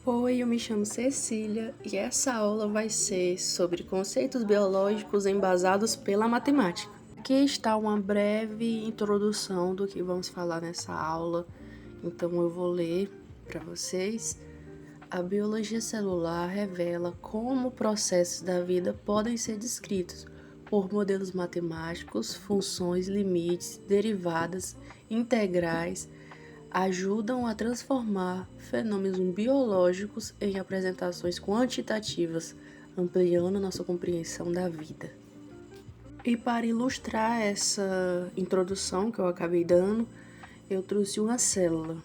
Oi, eu me chamo Cecília e essa aula vai ser sobre conceitos biológicos embasados pela matemática. Aqui está uma breve introdução do que vamos falar nessa aula, então eu vou ler para vocês. A biologia celular revela como processos da vida podem ser descritos por modelos matemáticos, funções, limites, derivadas, integrais, ajudam a transformar fenômenos biológicos em apresentações quantitativas, ampliando nossa compreensão da vida. E para ilustrar essa introdução que eu acabei dando, eu trouxe uma célula.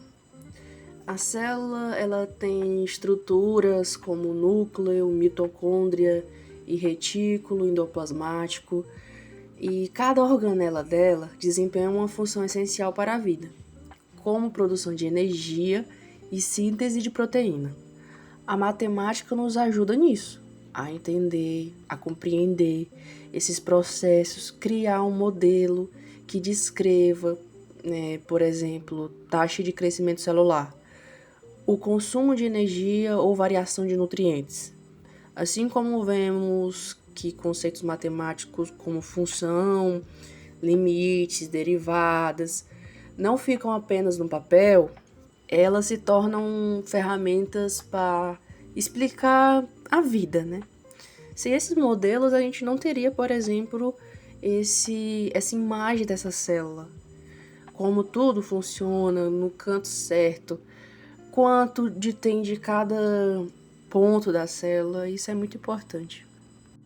A célula ela tem estruturas como núcleo, mitocôndria e retículo endoplasmático, e cada organela dela desempenha uma função essencial para a vida, como produção de energia e síntese de proteína. A matemática nos ajuda nisso, a entender, a compreender esses processos, criar um modelo que descreva, por exemplo, taxa de crescimento celular, o consumo de energia ou variação de nutrientes. Assim como vemos que conceitos matemáticos como função, limites, derivadas, não ficam apenas no papel, elas se tornam ferramentas para explicar a vida, né? Sem esses modelos, a gente não teria, por exemplo, essa imagem dessa célula. Como tudo funciona no canto certo, quanto tem de cada ponto da célula, isso é muito importante.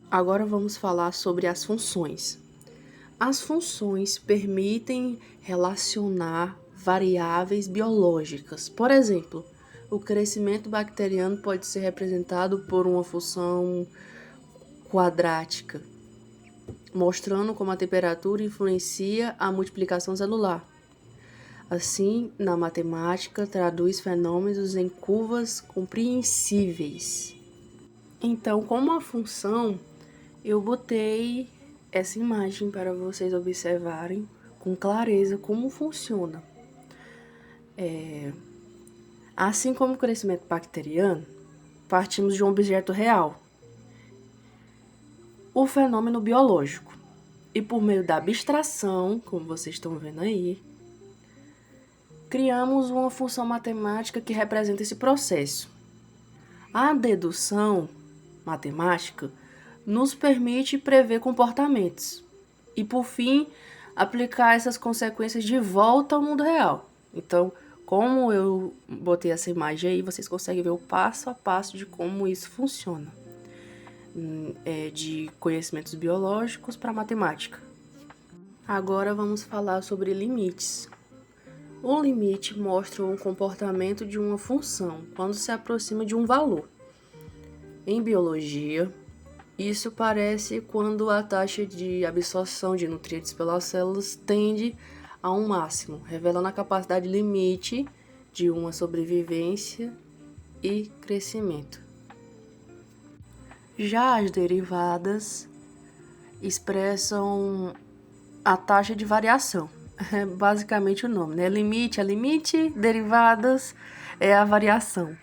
Agora vamos falar sobre as funções. As funções permitem relacionar variáveis biológicas. Por exemplo, o crescimento bacteriano pode ser representado por uma função quadrática, mostrando como a temperatura influencia a multiplicação celular. Assim, na matemática, traduz fenômenos em curvas compreensíveis. Então, como a função, eu botei essa imagem para vocês observarem com clareza como funciona. Assim como o crescimento bacteriano, partimos de um objeto real, o fenômeno biológico. E por meio da abstração, como vocês estão vendo aí, criamos uma função matemática que representa esse processo. A dedução matemática nos permite prever comportamentos e, por fim, aplicar essas consequências de volta ao mundo real. Então, como eu botei essa imagem aí, vocês conseguem ver o passo a passo de como isso funciona, de conhecimentos biológicos para matemática. Agora vamos falar sobre limites. O limite mostra o comportamento de uma função quando se aproxima de um valor. Em biologia, isso parece quando a taxa de absorção de nutrientes pelas células tende a um máximo, revelando a capacidade limite de uma sobrevivência e crescimento. Já as derivadas expressam a taxa de variação. É basicamente o nome, né? Limite é limite, derivadas é a variação.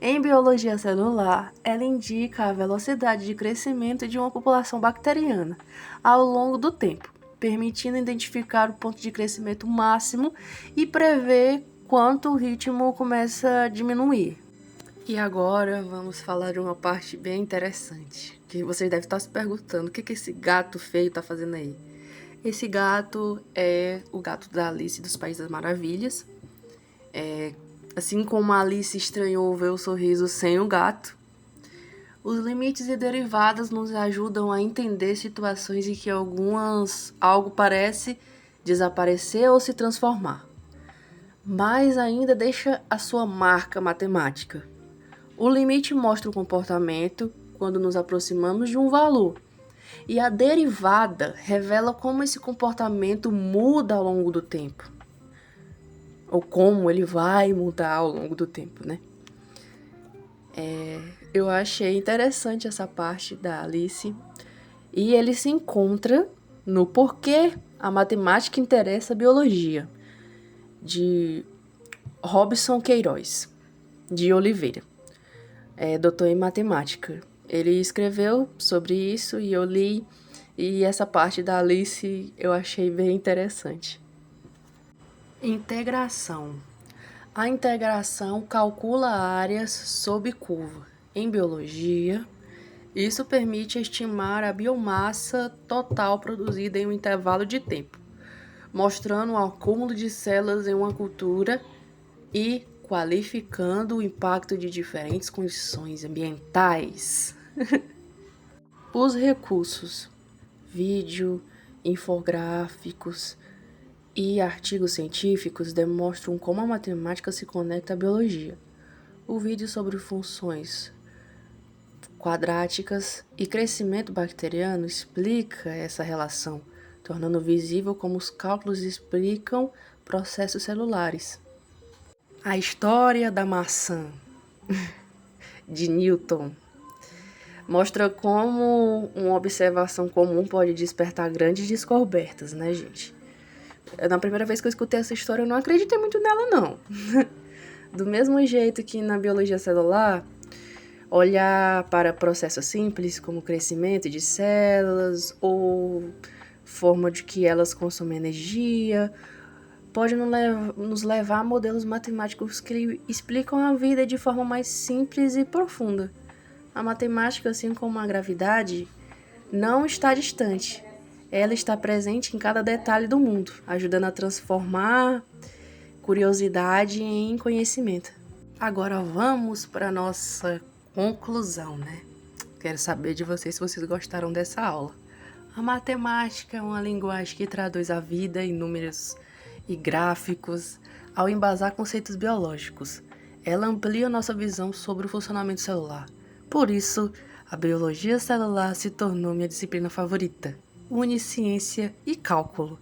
Em biologia celular, ela indica a velocidade de crescimento de uma população bacteriana ao longo do tempo, permitindo identificar o ponto de crescimento máximo e prever quanto o ritmo começa a diminuir. E agora vamos falar de uma parte bem interessante, que vocês devem estar se perguntando, o que esse gato feio está fazendo aí? Esse gato é o gato da Alice dos Países das Maravilhas. Assim como a Alice estranhou ver o sorriso sem o gato, os limites e derivadas nos ajudam a entender situações em que algo parece desaparecer ou se transformar, mas ainda deixa a sua marca matemática. O limite mostra o comportamento quando nos aproximamos de um valor, e a derivada revela como esse comportamento muda ao longo do tempo, ou como ele vai mudar ao longo do tempo, né? Eu achei interessante essa parte da Alice, e ele se encontra no Porquê a Matemática Interessa a Biologia, de Robson Queiroz. de Oliveira, doutor em matemática. Ele escreveu sobre isso e eu li, e essa parte da Alice eu achei bem interessante. Integração. A integração calcula áreas sob curva. Em biologia, isso permite estimar a biomassa total produzida em um intervalo de tempo, mostrando o acúmulo de células em uma cultura e qualificando o impacto de diferentes condições ambientais. Os recursos: vídeo, infográficos e artigos científicos demonstram como a matemática se conecta à biologia. O vídeo sobre funções quadráticas e crescimento bacteriano explica essa relação, tornando visível como os cálculos explicam processos celulares. A história da maçã, de Newton, mostra como uma observação comum pode despertar grandes descobertas, né, gente? Na primeira vez que eu escutei essa história, eu não acreditei muito nela, não. Do mesmo jeito que na biologia celular, olhar para processos simples, como o crescimento de células ou forma de que elas consomem energia, pode nos levar a modelos matemáticos que explicam a vida de forma mais simples e profunda. A matemática, assim como a gravidade, não está distante. Ela está presente em cada detalhe do mundo, ajudando a transformar curiosidade em conhecimento. Agora vamos para a nossa conclusão, né? Quero saber de vocês se vocês gostaram dessa aula. A matemática é uma linguagem que traduz a vida em números e gráficos ao embasar conceitos biológicos. Ela amplia nossa visão sobre o funcionamento celular. Por isso, a biologia celular se tornou minha disciplina favorita. Une ciência e cálculo.